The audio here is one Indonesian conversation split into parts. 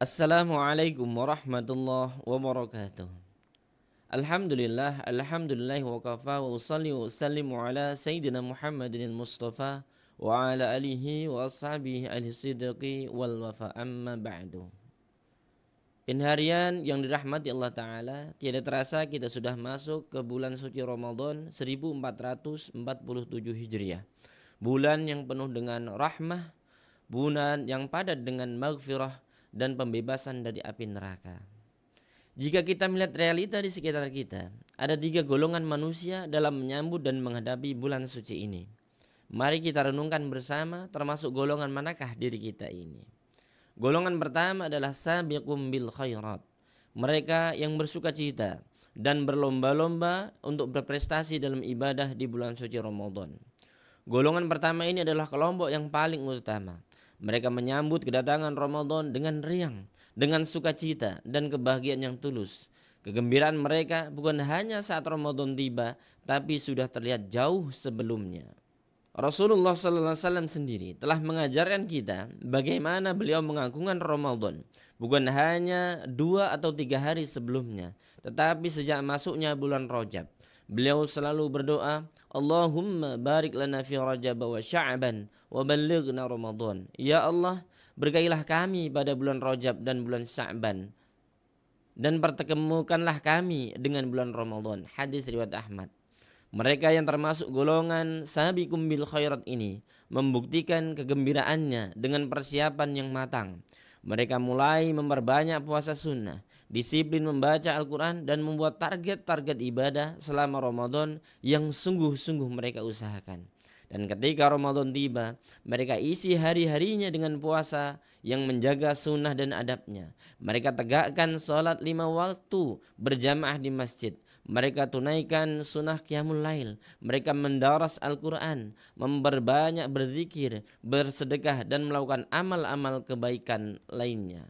Assalamualaikum warahmatullahi wabarakatuh. Alhamdulillah wa kafa wa usalli wa sallimu ala sayyidina Muhammadin al-Mustafa wa ala alihi wa ashabihi ahli sidqi wal wafa amma ba'du. Harian yang dirahmati Allah Ta'ala, tiada terasa kita sudah masuk ke bulan suci Ramadan 1447 Hijriah. Bulan yang penuh dengan rahmah, bulan yang padat dengan maghfirah dan pembebasan dari api neraka. Jika kita melihat realita di sekitar kita, ada 3 golongan manusia dalam menyambut dan menghadapi bulan suci ini. Mari kita renungkan bersama, termasuk golongan manakah diri kita ini. Golongan pertama adalah sabiqum bil khairat. Mereka yang bersuka cita dan berlomba-lomba untuk berprestasi dalam ibadah di bulan suci Ramadan. Golongan pertama ini adalah kelompok yang paling utama. Mereka menyambut kedatangan Ramadan dengan riang, dengan sukacita dan kebahagiaan yang tulus. Kegembiraan mereka bukan hanya saat Ramadan tiba, tapi sudah terlihat jauh sebelumnya. Rasulullah SAW sendiri telah mengajarkan kita bagaimana beliau mengagungkan Ramadan, bukan hanya 2 atau 3 hari sebelumnya, tetapi sejak masuknya bulan Rajab. Beliau selalu berdoa, Allahumma barik lana fi Rajab wa Sya'ban wa ballighna Ramadan. Ya Allah, berkailah kami pada bulan Rajab dan bulan Sya'ban, dan pertemukanlah kami dengan bulan Ramadan. Hadis riwayat Ahmad. Mereka yang termasuk golongan sabiqum bil khairat ini membuktikan kegembiraannya dengan persiapan yang matang. Mereka mulai memperbanyak puasa sunnah, disiplin membaca Al-Quran, dan membuat target-target ibadah selama Ramadan yang sungguh-sungguh mereka usahakan. Dan ketika Ramadan tiba, mereka isi hari-harinya dengan puasa yang menjaga sunnah dan adabnya. Mereka tegakkan sholat 5 waktu berjamaah di masjid. Mereka tunaikan sunnah qiyamul lail. Mereka mendaras Al-Quran, memperbanyak berzikir, bersedekah, dan melakukan amal-amal kebaikan lainnya.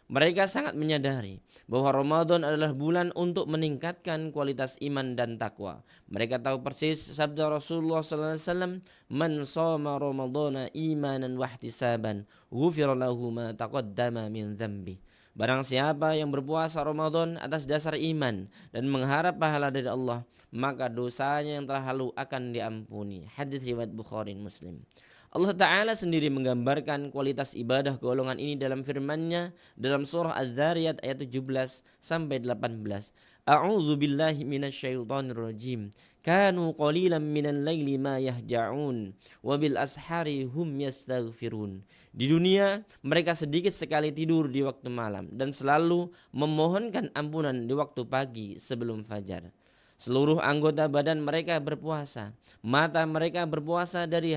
Mereka sangat menyadari bahwa Ramadan adalah bulan untuk meningkatkan kualitas iman dan takwa. Mereka tahu persis sabda Rasulullah SAW, "Man shoma Ramadana imanan wahtisaban, ghufira lahu ma taqaddama min dzambi." Barang siapa yang berpuasa Ramadan atas dasar iman dan mengharap pahala dari Allah, maka dosanya yang telah lalu akan diampuni. Hadis riwayat Bukhari Muslim. Allah Ta'ala sendiri menggambarkan kualitas ibadah golongan ini dalam firman-Nya dalam surah Az-Zariyat ayat 17 sampai 18. A'udzu billahi minasyaitonir rajim. Kanu qalilan minal laili ma yahja'un wa bil ashari hum yastaghfirun. Di dunia mereka sedikit sekali tidur di waktu malam dan selalu memohonkan ampunan di waktu pagi sebelum fajar. Seluruh anggota badan mereka berpuasa. Mata mereka berpuasa dari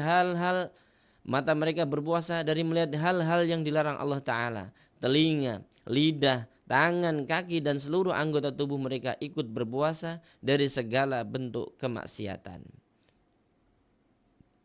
melihat hal-hal yang dilarang Allah Ta'ala. Telinga, lidah, tangan, kaki, dan seluruh anggota tubuh mereka ikut berpuasa dari segala bentuk kemaksiatan.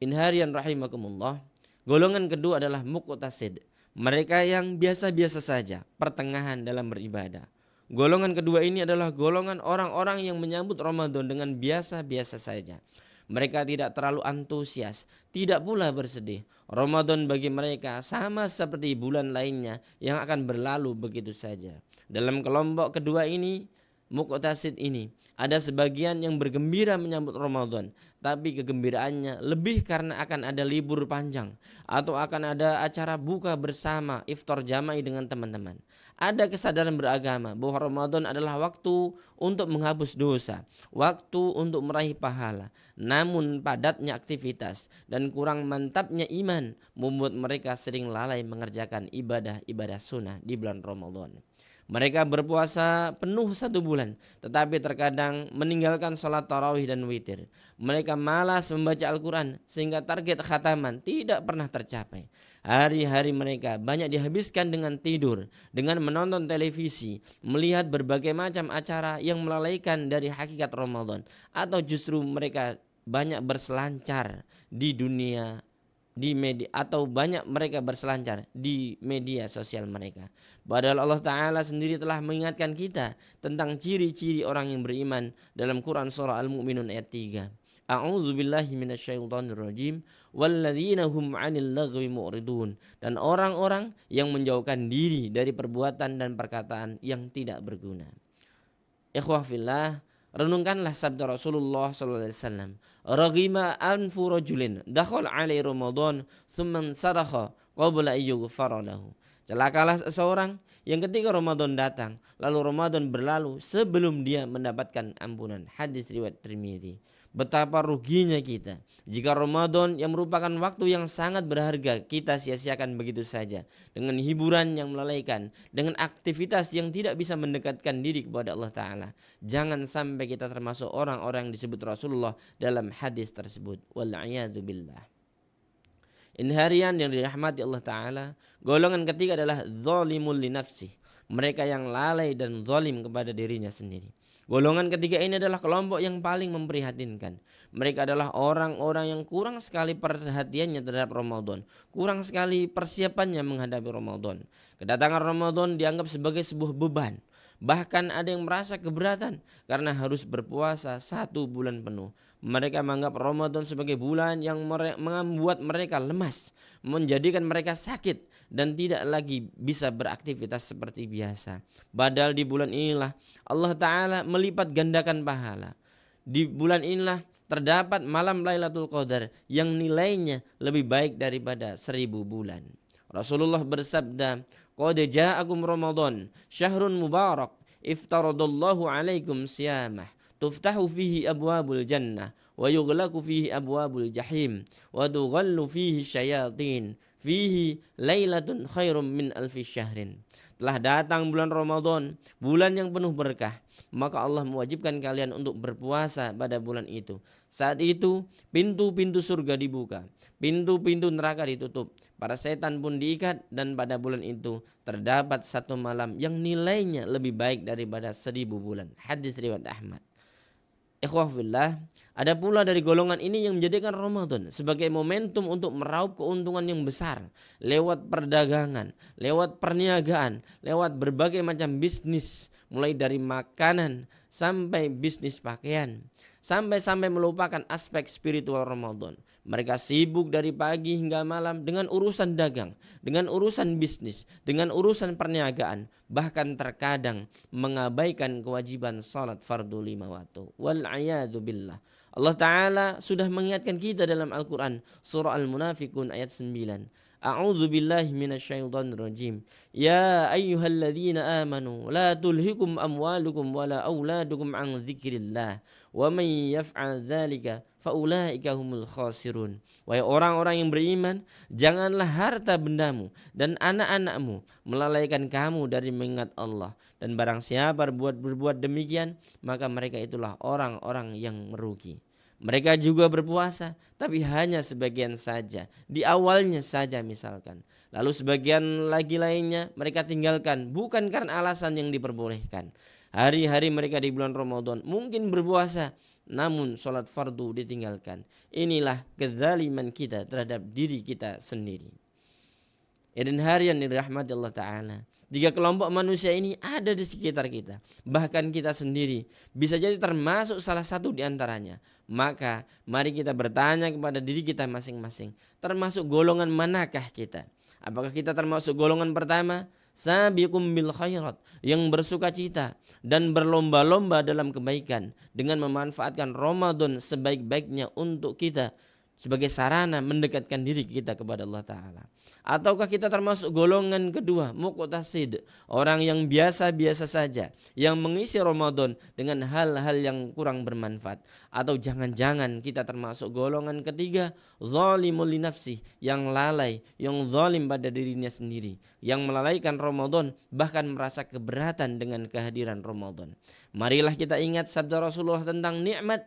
Harian rahimakumullah. Golongan kedua adalah muqtasid. Mereka yang biasa-biasa saja, pertengahan dalam beribadah. Golongan kedua ini adalah golongan orang-orang yang menyambut Ramadan dengan biasa-biasa saja. Mereka tidak terlalu antusias, tidak pula bersedih. Ramadan bagi mereka sama seperti bulan lainnya yang akan berlalu begitu saja. Dalam kelompok kedua ini, muqtasid ini, ada sebagian yang bergembira menyambut Ramadan, tapi kegembiraannya lebih karena akan ada libur panjang atau akan ada acara buka bersama, iftar jama'i dengan teman-teman. Ada kesadaran beragama bahwa Ramadan adalah waktu untuk menghapus dosa, waktu untuk meraih pahala. Namun padatnya aktivitas dan kurang mantapnya iman membuat mereka sering lalai mengerjakan ibadah-ibadah sunnah di bulan Ramadan. Mereka berpuasa penuh 1 bulan, tetapi terkadang meninggalkan sholat tarawih dan witir. Mereka malas membaca Al-Quran sehingga target khataman tidak pernah tercapai. Hari-hari mereka banyak dihabiskan dengan tidur, dengan menonton televisi, melihat berbagai macam acara yang melalaikan dari hakikat Ramadan, atau justru mereka banyak berselancar di dunia, di media, atau banyak mereka berselancar di media sosial mereka. Padahal Allah Ta'ala sendiri telah mengingatkan kita tentang ciri-ciri orang yang beriman dalam Quran surah Al-Mu'minun ayat 3. A'udzubillahi minasyaitonirrajim. Walladzina hum 'anil lagwi mu'ridun. Dan orang-orang yang menjauhkan diri dari perbuatan dan perkataan yang tidak berguna. Ikhwah fillah, renungkanlah sabda Rasulullah sallallahu alaihi wasallam. Raghima anfu rajulin dakhala 'alai Ramadan tsumman sadakha qabla ayyughfara lahu. Celakalah seseorang yang ketika Ramadan datang lalu Ramadan berlalu sebelum dia mendapatkan ampunan. Hadis riwayat Tirmidzi. Betapa ruginya kita jika Ramadan yang merupakan waktu yang sangat berharga kita sia-siakan begitu saja dengan hiburan yang melalaikan, dengan aktivitas yang tidak bisa mendekatkan diri kepada Allah Ta'ala. Jangan sampai kita termasuk orang-orang yang disebut Rasulullah dalam hadis tersebut. Wal'iyadu billah. Ini harian yang dirahmati Allah Ta'ala. Golongan ketiga adalah zalimul li nafsih, mereka yang lalai dan zalim kepada dirinya sendiri. Golongan ketiga ini adalah kelompok yang paling memprihatinkan. Mereka adalah orang-orang yang kurang sekali perhatiannya terhadap Ramadan, kurang sekali persiapannya menghadapi Ramadan. Kedatangan Ramadan dianggap sebagai sebuah beban. Bahkan ada yang merasa keberatan karena harus berpuasa 1 bulan penuh. Mereka menganggap Ramadan sebagai bulan yang membuat mereka lemas, menjadikan mereka sakit dan tidak lagi bisa beraktivitas seperti biasa. Padahal di bulan inilah Allah Ta'ala melipat gandakan pahala. Di bulan inilah terdapat malam Lailatul Qadar yang nilainya lebih baik daripada 1000 bulan. Rasulullah bersabda, "Qad ja'akum Ramadan, syahrun mubarak, iftaradallahu alaikum siyamah, tuftahu fihi abwabul jannah, wa yughlaqu fihi abwabul jahim, wa tughallu fihi syayatin, fihi lailatun khairum min alfi syahrin." Telah datang bulan Ramadan, bulan yang penuh berkah, maka Allah mewajibkan kalian untuk berpuasa pada bulan itu. Saat itu pintu-pintu surga dibuka, pintu-pintu neraka ditutup, para setan pun diikat, dan pada bulan itu terdapat 1 malam yang nilainya lebih baik daripada 1000 bulan. Hadis riwayat Ahmad. Ikhwah fillah, ada pula dari golongan ini yang menjadikan Ramadan sebagai momentum untuk meraup keuntungan yang besar lewat perdagangan, lewat perniagaan, lewat berbagai macam bisnis, mulai dari makanan sampai bisnis pakaian, sampai melupakan aspek spiritual Ramadan. Mereka sibuk dari pagi hingga malam dengan urusan dagang, dengan urusan bisnis, dengan urusan perniagaan, bahkan terkadang mengabaikan kewajiban salat fardu 5 waktu. Wal'iyadu billah. Allah Ta'ala sudah mengingatkan kita dalam Al-Quran, surah Al-Munafikun ayat 9. A'udzu billahi minasyaitonir rajim. Ya ayyuhalladzina amanu la tulhikum amwalukum wala auladukum an dzikrillah wa may yaf'al dzalika faulaika humul khasirun. Wahai orang-orang yang beriman, janganlah harta bendamu dan anak-anakmu melalaikan kamu dari mengingat Allah, dan barang siapa berbuat demikian maka mereka itulah orang-orang yang merugi. Mereka juga berpuasa, tapi hanya sebagian saja, di awalnya saja misalkan. Lalu sebagian lagi lainnya mereka tinggalkan, bukan karena alasan yang diperbolehkan. Hari-hari mereka di bulan Ramadan mungkin berpuasa, namun sholat fardu ditinggalkan. Inilah kezaliman kita terhadap diri kita sendiri. Dan harian dirahmati Allah Ta'ala, jika kelompok manusia ini ada di sekitar kita, bahkan kita sendiri bisa jadi termasuk salah satu di antaranya, maka mari kita bertanya kepada diri kita masing-masing, termasuk golongan manakah kita? Apakah kita termasuk golongan pertama, sabiqum bil khairat, yang bersuka cita dan berlomba-lomba dalam kebaikan dengan memanfaatkan Ramadan sebaik-baiknya untuk kita sebagai sarana mendekatkan diri kita kepada Allah Ta'ala? Ataukah kita termasuk golongan kedua, muqtasid, orang yang biasa-biasa saja, yang mengisi Ramadan dengan hal-hal yang kurang bermanfaat? Atau jangan-jangan kita termasuk golongan ketiga, zalimul li nafsih, yang lalai, yang zalim pada dirinya sendiri, yang melalaikan Ramadan, bahkan merasa keberatan dengan kehadiran Ramadan. Marilah kita ingat sabda Rasulullah tentang nikmat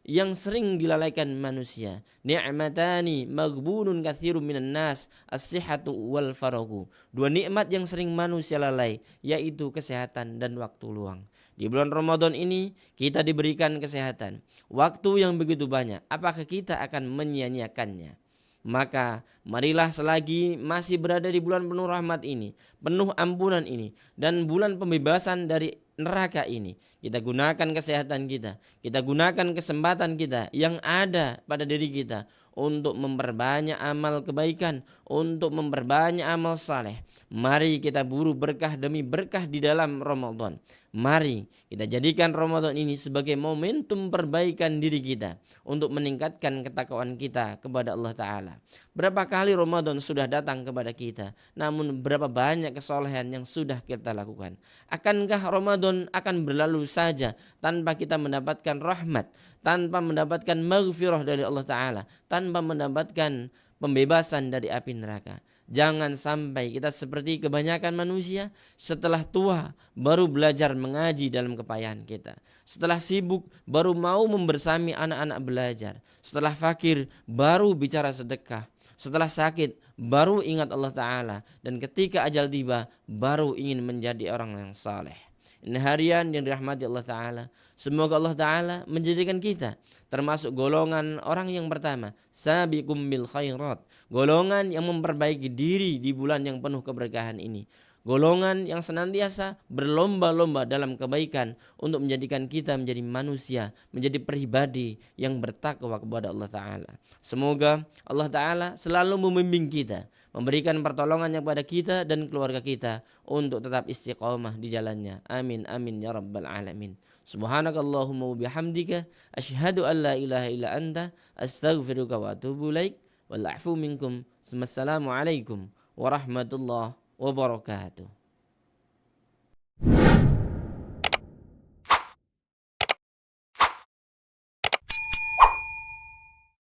yang sering dilalaikan manusia. Ni'matani maghbunun katsirun minan nas, as-sihhatu wal faragu. 2 nikmat yang sering manusia lalai, yaitu kesehatan dan waktu luang. Di bulan Ramadan ini kita diberikan kesehatan, waktu yang begitu banyak. Apakah kita akan menyia-nyiakannya? Maka Marilah selagi masih berada di bulan penuh rahmat ini, penuh ampunan ini, dan bulan pembebasan dari neraka ini, kita gunakan kesehatan kita gunakan kesempatan kita yang ada pada diri kita untuk memperbanyak amal kebaikan, untuk memperbanyak amal saleh. Mari kita buru berkah demi berkah di dalam Ramadan. Mari kita jadikan Ramadan ini sebagai momentum perbaikan diri kita untuk meningkatkan ketakwaan kita kepada Allah Ta'ala. Berapa kali Ramadan sudah datang kepada kita, namun berapa banyak kesolehan yang sudah kita lakukan. Akankah Ramadan akan berlalu saja tanpa kita mendapatkan rahmat, tanpa mendapatkan maghfirah dari Allah Ta'ala, tanpa mendapatkan pembebasan dari api neraka? Jangan sampai kita seperti kebanyakan manusia, setelah tua baru belajar mengaji dalam kepayahan kita. Setelah sibuk baru mau membersami anak-anak belajar. Setelah fakir baru bicara sedekah. Setelah sakit baru ingat Allah Ta'ala. Dan ketika ajal tiba baru ingin menjadi orang yang saleh. Ini harian yang dirahmati Allah Ta'ala. Semoga Allah Ta'ala menjadikan kita termasuk golongan orang yang pertama, sabiqum bil khairat, golongan yang memperbaiki diri di bulan yang penuh keberkahan ini, golongan yang senantiasa berlomba-lomba dalam kebaikan untuk menjadikan kita menjadi manusia, menjadi pribadi yang bertakwa kepada Allah Ta'ala. Semoga Allah Ta'ala selalu membimbing kita, memberikan pertolongannya kepada kita dan keluarga kita untuk tetap istiqamah di jalannya. Amin amin ya rabbal alamin. Subhanakallahumma wa bihamdika asyhadu an la ilaha illa anta astaghfiruka wa atubu ilaik. Wal afu minkum. Wassalamu alaikum warahmatullahi wabarakatuh.